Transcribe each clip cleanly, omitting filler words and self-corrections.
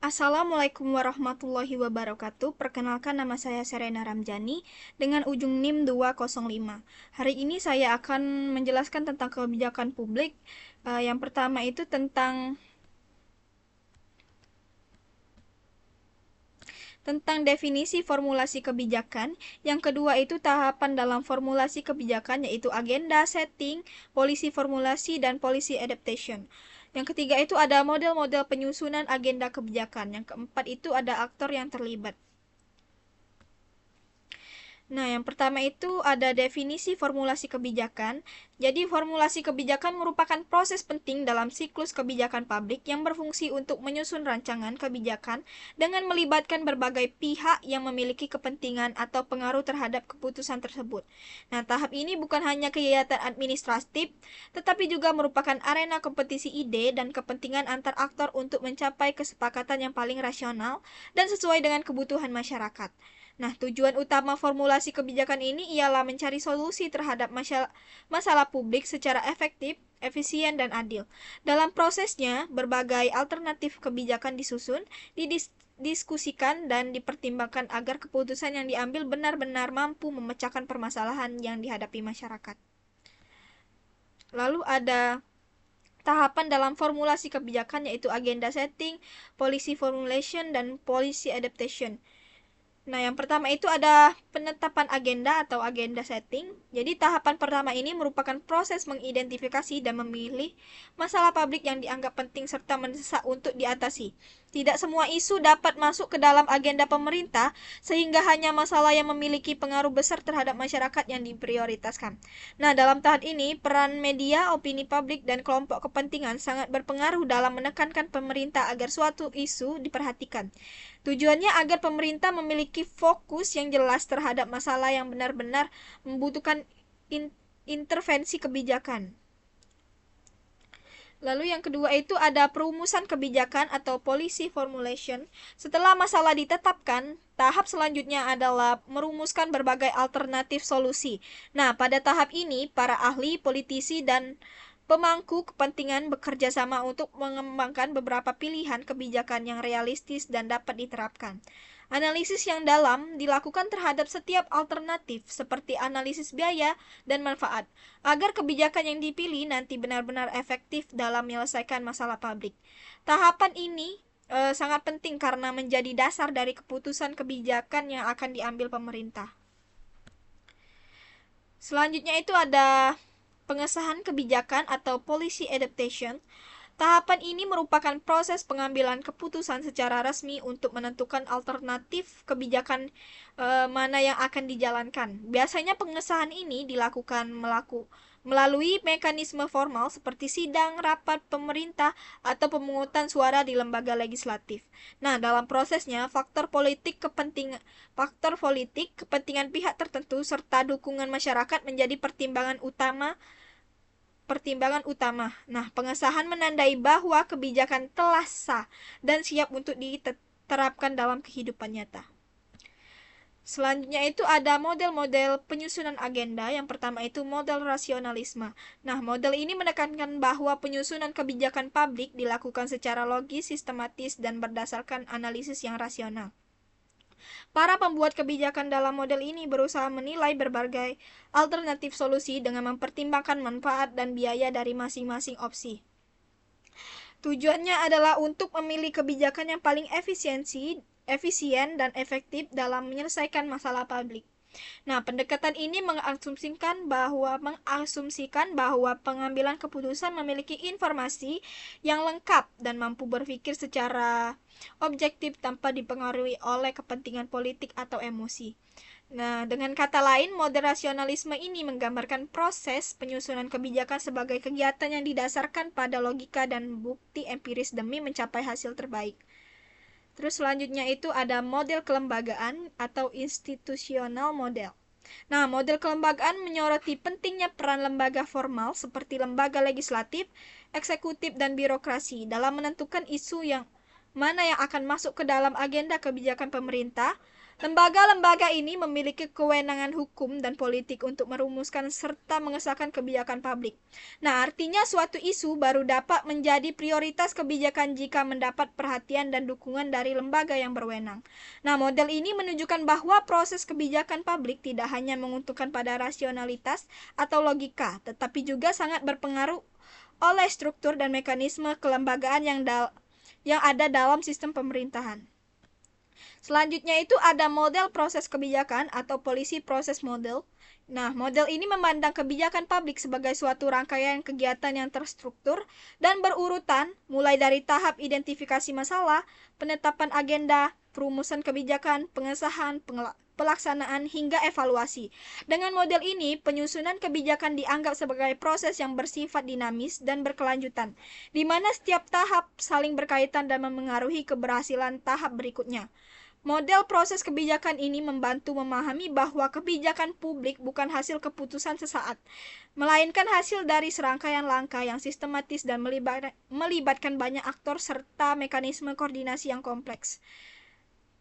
Assalamualaikum warahmatullahi wabarakatuh. Perkenalkan, nama saya Serena Ramjani dengan ujung NIM 205. Hari ini saya akan menjelaskan tentang kebijakan publik. Yang pertama itu tentang definisi formulasi kebijakan. Yang kedua itu tahapan dalam formulasi kebijakan, yaitu agenda, setting, polisi formulasi, dan policy adaptation. Yang ketiga itu ada model-model penyusunan agenda kebijakan. Yang keempat itu ada aktor yang terlibat. Nah, yang pertama itu ada definisi formulasi kebijakan. Jadi, formulasi kebijakan merupakan proses penting dalam siklus kebijakan publik yang berfungsi untuk menyusun rancangan kebijakan dengan melibatkan berbagai pihak yang memiliki kepentingan atau pengaruh terhadap keputusan tersebut. Nah, tahap ini bukan hanya kegiatan administratif, tetapi juga merupakan arena kompetisi ide dan kepentingan antar aktor untuk mencapai kesepakatan yang paling rasional dan sesuai dengan kebutuhan masyarakat. Nah, tujuan utama formulasi kebijakan ini ialah mencari solusi terhadap masalah publik secara efektif, efisien, dan adil. Dalam prosesnya, berbagai alternatif kebijakan disusun, didiskusikan, dan dipertimbangkan agar keputusan yang diambil benar-benar mampu memecahkan permasalahan yang dihadapi masyarakat. Lalu ada tahapan dalam formulasi kebijakan, yaitu agenda setting, policy formulation, dan policy adaptation. Nah, yang pertama itu ada penetapan agenda atau agenda setting. Jadi, tahapan pertama ini merupakan proses mengidentifikasi dan memilih masalah publik yang dianggap penting serta mendesak untuk diatasi. Tidak semua isu dapat masuk ke dalam agenda pemerintah, sehingga hanya masalah yang memiliki pengaruh besar terhadap masyarakat yang diprioritaskan. Nah, dalam tahap ini, peran media, opini publik, dan kelompok kepentingan sangat berpengaruh dalam menekankan pemerintah agar suatu isu diperhatikan. Tujuannya agar pemerintah memiliki fokus yang jelas terhadap masalah yang benar-benar membutuhkan intervensi kebijakan. Lalu yang kedua itu ada perumusan kebijakan atau policy formulation. Setelah masalah ditetapkan, tahap selanjutnya adalah merumuskan berbagai alternatif solusi. Nah, pada tahap ini, para ahli, politisi, dan pemangku kepentingan bekerja sama untuk mengembangkan beberapa pilihan kebijakan yang realistis dan dapat diterapkan. Analisis yang dalam dilakukan terhadap setiap alternatif, seperti analisis biaya dan manfaat, agar kebijakan yang dipilih nanti benar-benar efektif dalam menyelesaikan masalah publik. Tahapan ini sangat penting karena menjadi dasar dari keputusan kebijakan yang akan diambil pemerintah. Selanjutnya itu ada pengesahan kebijakan atau policy adaptation. Tahapan ini merupakan proses pengambilan keputusan secara resmi untuk menentukan alternatif kebijakan mana yang akan dijalankan. Biasanya pengesahan ini dilakukan melalui mekanisme formal seperti sidang, rapat pemerintah, atau pemungutan suara di lembaga legislatif. Nah, dalam prosesnya, faktor politik, kepentingan pihak tertentu, serta dukungan masyarakat menjadi pertimbangan utama. Nah, pengesahan menandai bahwa kebijakan telah sah dan siap untuk diterapkan dalam kehidupan nyata. Selanjutnya itu ada model-model penyusunan agenda. Yang pertama itu model rasionalisme. Nah, model ini menekankan bahwa penyusunan kebijakan publik dilakukan secara logis, sistematis, dan berdasarkan analisis yang rasional. Para pembuat kebijakan dalam model ini berusaha menilai berbagai alternatif solusi dengan mempertimbangkan manfaat dan biaya dari masing-masing opsi. Tujuannya adalah untuk memilih kebijakan yang paling efisien dan efektif dalam menyelesaikan masalah publik. Nah, pendekatan ini mengasumsikan bahwa pengambilan keputusan memiliki informasi yang lengkap dan mampu berpikir secara objektif tanpa dipengaruhi oleh kepentingan politik atau emosi. Nah, dengan kata lain, model rasionalisme ini menggambarkan proses penyusunan kebijakan sebagai kegiatan yang didasarkan pada logika dan bukti empiris demi mencapai hasil terbaik. Terus selanjutnya itu ada model kelembagaan atau institutional model. Nah, model kelembagaan menyoroti pentingnya peran lembaga formal seperti lembaga legislatif, eksekutif, dan birokrasi dalam menentukan isu yang mana yang akan masuk ke dalam agenda kebijakan pemerintah. Lembaga-lembaga ini memiliki kewenangan hukum dan politik untuk merumuskan serta mengesahkan kebijakan publik. Nah, artinya suatu isu baru dapat menjadi prioritas kebijakan jika mendapat perhatian dan dukungan dari lembaga yang berwenang. Nah, model ini menunjukkan bahwa proses kebijakan publik tidak hanya menguntungkan pada rasionalitas atau logika, tetapi juga sangat berpengaruh oleh struktur dan mekanisme kelembagaan yang ada dalam sistem pemerintahan. Selanjutnya itu ada model proses kebijakan atau policy process model. Nah, model ini memandang kebijakan publik sebagai suatu rangkaian kegiatan yang terstruktur dan berurutan, mulai dari tahap identifikasi masalah, penetapan agenda, perumusan kebijakan, pengesahan, pelaksanaan, hingga evaluasi. Dengan model ini, penyusunan kebijakan dianggap sebagai proses yang bersifat dinamis dan berkelanjutan, di mana setiap tahap saling berkaitan dan memengaruhi keberhasilan tahap berikutnya. Model proses kebijakan ini membantu memahami bahwa kebijakan publik bukan hasil keputusan sesaat, melainkan hasil dari serangkaian langkah yang sistematis dan melibatkan banyak aktor serta mekanisme koordinasi yang kompleks.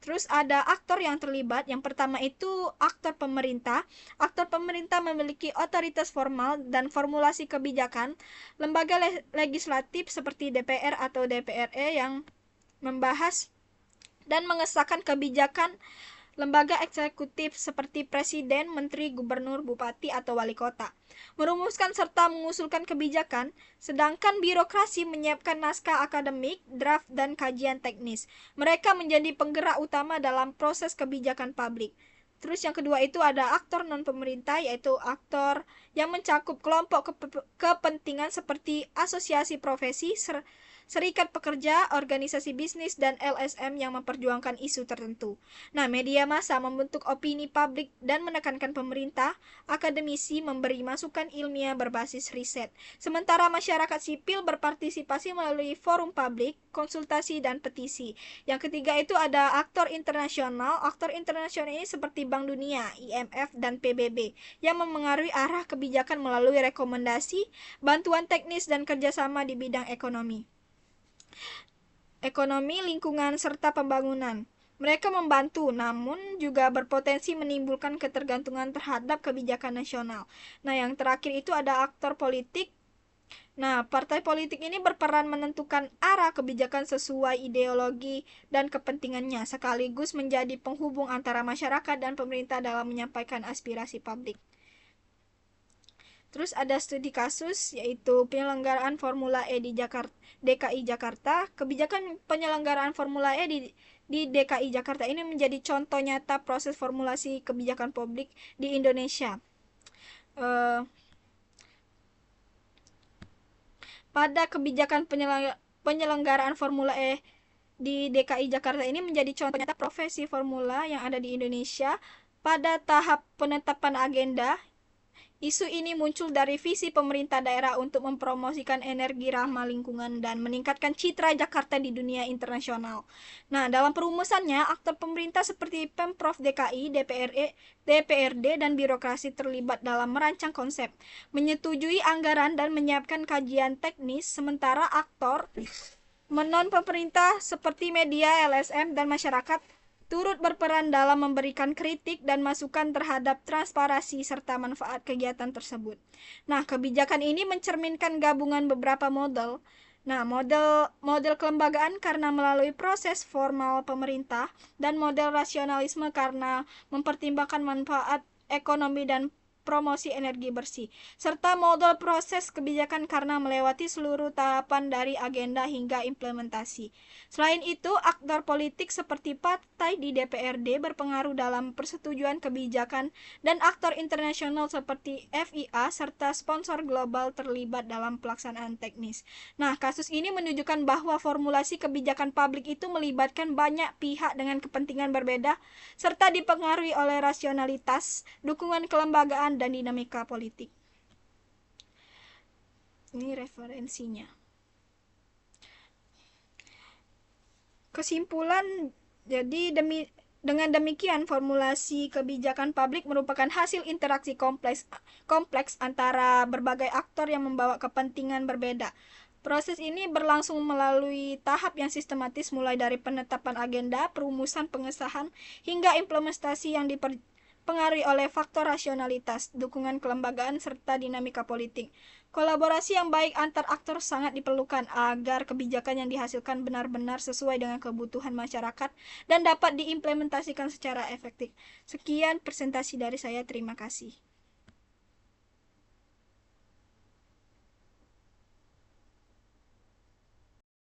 Terus ada aktor yang terlibat. Yang pertama itu aktor pemerintah. Aktor pemerintah memiliki otoritas formal dan formulasi kebijakan. Lembaga legislatif seperti DPR atau DPRE yang membahas dan mengesahkan kebijakan. Lembaga eksekutif seperti presiden, menteri, gubernur, bupati, atau wali kota merumuskan serta mengusulkan kebijakan, sedangkan birokrasi menyiapkan naskah akademik, draft, dan kajian teknis. Mereka menjadi penggerak utama dalam proses kebijakan publik. Terus yang kedua itu ada aktor non-pemerintah, yaitu aktor yang mencakup kelompok kepentingan seperti asosiasi profesi, serikat pekerja, organisasi bisnis, dan LSM yang memperjuangkan isu tertentu. Nah, media massa membentuk opini publik dan menekankan pemerintah, akademisi memberi masukan ilmiah berbasis riset. Sementara masyarakat sipil berpartisipasi melalui forum publik, konsultasi, dan petisi. Yang ketiga itu ada aktor internasional. Aktor internasional ini seperti Bank Dunia, IMF, dan PBB yang memengaruhi arah kebijakan melalui rekomendasi, bantuan teknis, dan kerjasama di bidang ekonomi, lingkungan, serta pembangunan. Mereka membantu, namun juga berpotensi menimbulkan ketergantungan terhadap kebijakan nasional. Nah, yang terakhir itu ada aktor politik. Nah, partai politik ini berperan menentukan arah kebijakan sesuai ideologi dan kepentingannya, sekaligus menjadi penghubung antara masyarakat dan pemerintah dalam menyampaikan aspirasi publik. Terus ada studi kasus, yaitu penyelenggaraan Formula E di DKI Jakarta. Kebijakan penyelenggaraan Formula E di DKI Jakarta ini menjadi contoh nyata proses formulasi kebijakan publik di Indonesia. Pada kebijakan penyelenggaraan Formula E di DKI Jakarta ini menjadi contoh nyata profesi formula yang ada di Indonesia. Pada tahap penetapan agenda, isu ini muncul dari visi pemerintah daerah untuk mempromosikan energi ramah lingkungan dan meningkatkan citra Jakarta di dunia internasional. Nah, dalam perumusannya, aktor pemerintah seperti Pemprov DKI, DPRD, dan birokrasi terlibat dalam merancang konsep, menyetujui anggaran, dan menyiapkan kajian teknis, sementara aktor non-pemerintah seperti media, LSM, dan masyarakat turut berperan dalam memberikan kritik dan masukan terhadap transparansi serta manfaat kegiatan tersebut. Nah, kebijakan ini mencerminkan gabungan beberapa model. Nah, model kelembagaan karena melalui proses formal pemerintah, dan model rasionalisme karena mempertimbangkan manfaat ekonomi dan promosi energi bersih, serta model proses kebijakan karena melewati seluruh tahapan dari agenda hingga implementasi. Selain itu, aktor politik seperti partai di DPRD berpengaruh dalam persetujuan kebijakan, dan aktor internasional seperti FIA serta sponsor global terlibat dalam pelaksanaan teknis. Nah, kasus ini menunjukkan bahwa formulasi kebijakan publik itu melibatkan banyak pihak dengan kepentingan berbeda, serta dipengaruhi oleh rasionalitas, dukungan kelembagaan, dan dinamika politik. Ini referensinya. Kesimpulan, jadi dengan demikian formulasi kebijakan publik merupakan hasil interaksi kompleks antara berbagai aktor yang membawa kepentingan berbeda. Proses ini berlangsung melalui tahap yang sistematis, mulai dari penetapan agenda, perumusan pengesahan, hingga implementasi yang dipengaruhi oleh faktor rasionalitas, dukungan kelembagaan, serta dinamika politik. Kolaborasi yang baik antar aktor sangat diperlukan agar kebijakan yang dihasilkan benar-benar sesuai dengan kebutuhan masyarakat dan dapat diimplementasikan secara efektif. Sekian presentasi dari saya, terima kasih.